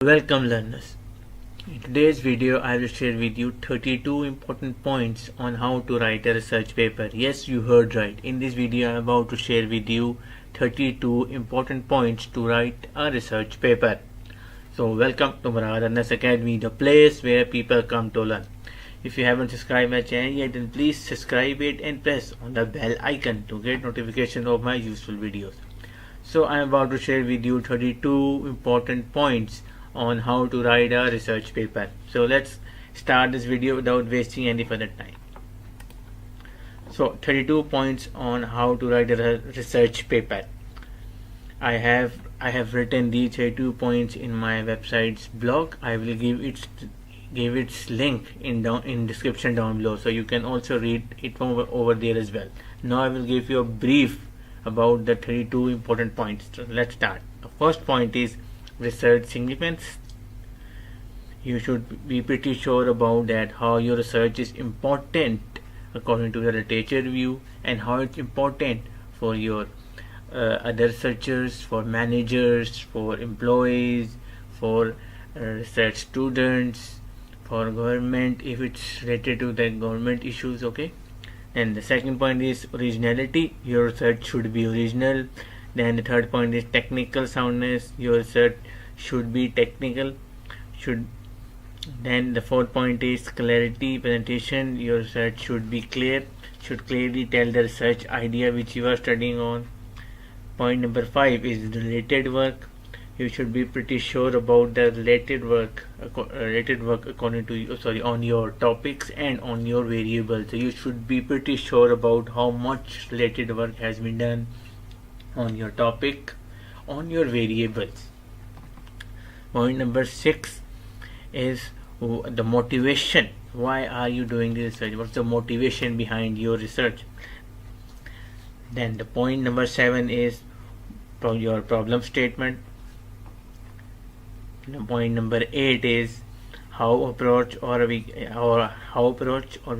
Welcome learners. In today's video I will share with you 32 important points on how to write a research paper. Yes, you heard right. In this video I am about to share with you 32 important points to write a research paper. So welcome to Murad Academy, the place where people come to learn. If you haven't subscribed my channel yet, then please subscribe it and press on the bell icon to get notification of my useful videos. So I am about to share with you 32 important points on how to write a research paper. So let's start this video without wasting any further time. So 32 points on how to write a research paper. I have written these 32 points in my website's blog. I will give its link in description down below, so you can also read it over there as well. Now I will give you a brief about the 32 important points. So let's start. The first point is research significance. You should be pretty sure about that, how your research is important according to the literature review, and how it's important for your other researchers, for managers, for employees, for research students, for government if it's related to the government issues. Okay. And the second point is originality. Your research should be original. Then the third point is technical soundness. Your research should be technical. Then the fourth point is clarity presentation. Your research should be clear. Should clearly tell the research idea which you are studying on. Point number 5 is related work. You should be pretty sure about the related work according to on your topics and on your variables. So you should be pretty sure about how much related work has been done on your topic, on your variables. Point number 6 is the motivation. Why are you doing this research? What's the motivation behind your research? Then the point number 7 is your problem statement. Point number 8 is how approach, or we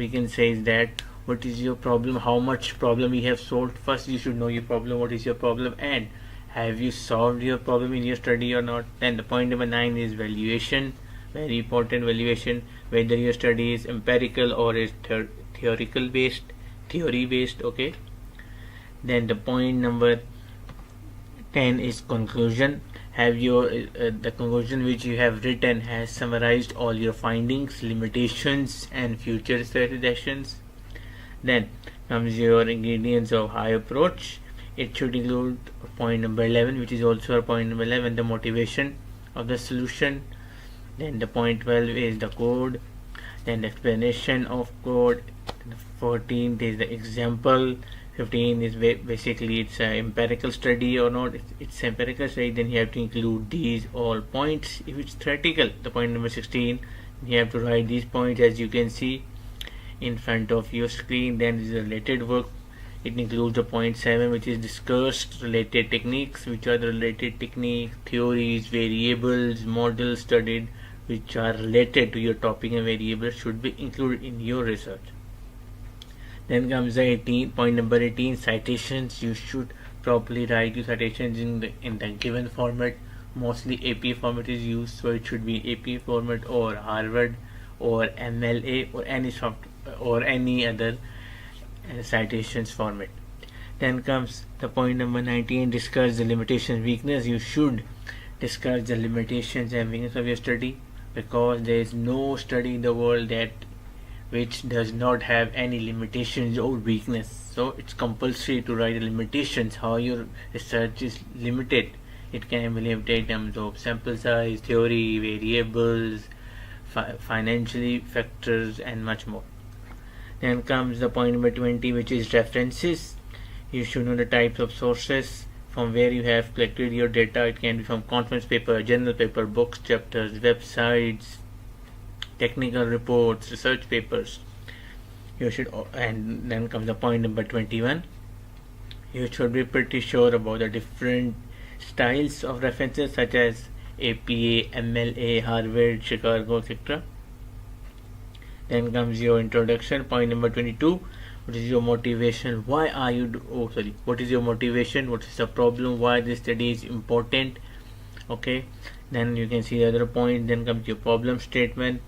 can say is that what is your problem, how much problem you have solved. First you should know your problem, what is your problem, and have you solved your problem in your study or not. Then the point number 9 is valuation. Very important, valuation, whether your study is empirical or is theory based. Okay. Then the point number 10 is conclusion. Have your the conclusion which you have written has summarized all your findings, limitations, and future suggestions. Then comes your ingredients of high approach. It should include point number 11, which is also a point number 11, the motivation of the solution. Then the point 12 is the code. Then the explanation of code. 14th is the example. 15 is basically it's an empirical study or not. It's empirical study, then you have to include these all points. If it's theoretical, the point number 16, you have to write these points as you can see in front of your screen. Then is the related work. It includes the point 7, which is discussed related techniques. Which are the related techniques, theories, variables, models studied which are related to your topic and variables should be included in your research. Then comes the point number 18, citations. You should properly write your citations in the given format. Mostly AP format is used, so it should be AP format or Harvard or MLA or any other citations format. Then comes the point number 19, discuss the limitations, weakness. You should discuss the limitations and weakness of your study, because there is no study in the world which does not have any limitations or weakness. So it's compulsory to write the limitations, how your research is limited. It can be limited in terms of sample size, theory, variables, financially factors, and much more. Then comes the point number 20, which is references. You should know the types of sources from where you have collected your data. It can be from conference paper, journal paper, books, chapters, websites, technical reports, research papers. And then comes the point number 21. You should be pretty sure about the different styles of references, such as APA, MLA, Harvard, Chicago, etc. Then comes your introduction. Point number 22. What is your motivation? What is your motivation? What is the problem? Why this study is important? Okay. Then you can see the other point. Then comes your problem statement,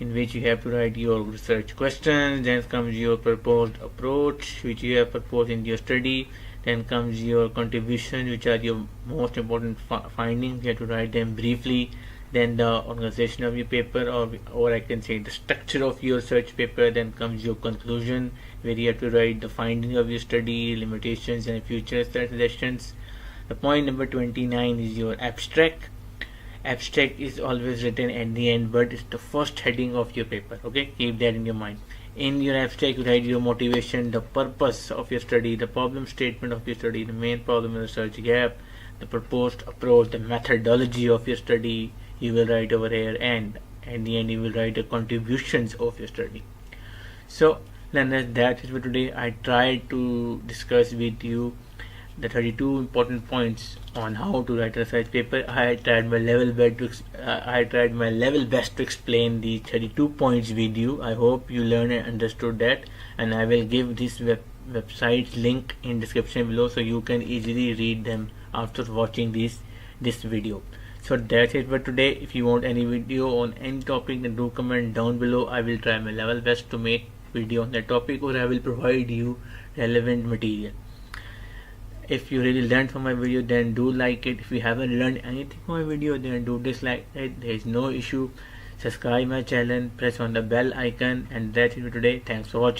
in which you have to write your research questions. Then comes your proposed approach, which you have proposed in your study. Then comes your contributions, which are your most important findings. You have to write them briefly. Then the organization of your paper, or I can say the structure of your research paper. Then comes your conclusion, where you have to write the findings of your study, limitations, and future suggestions. The point number 29 is your abstract. Abstract is always written at the end, but it's the first heading of your paper. Okay, keep that in your mind. In your abstract, you write your motivation, the purpose of your study, the problem statement of your study, the main problem in the research gap, the proposed approach, the methodology of your study. You will write over here, and at the end, you will write the contributions of your study. So, then that's it for today. I tried to discuss with you the 32 important points on how to write a research paper. I tried my level best to explain the 32 points with you. I hope you learned and understood that, and I will give this website link in description below, so you can easily read them after watching this video. So that's it for today. If you want any video on any topic, then do comment down below. I will try my level best to make video on that topic, or I will provide you relevant material. If you really learned from my video, then do like it. If you haven't learned anything from my video, then do dislike it. There is no issue. Subscribe my channel, press on the bell icon, and that's it for today. Thanks for watching.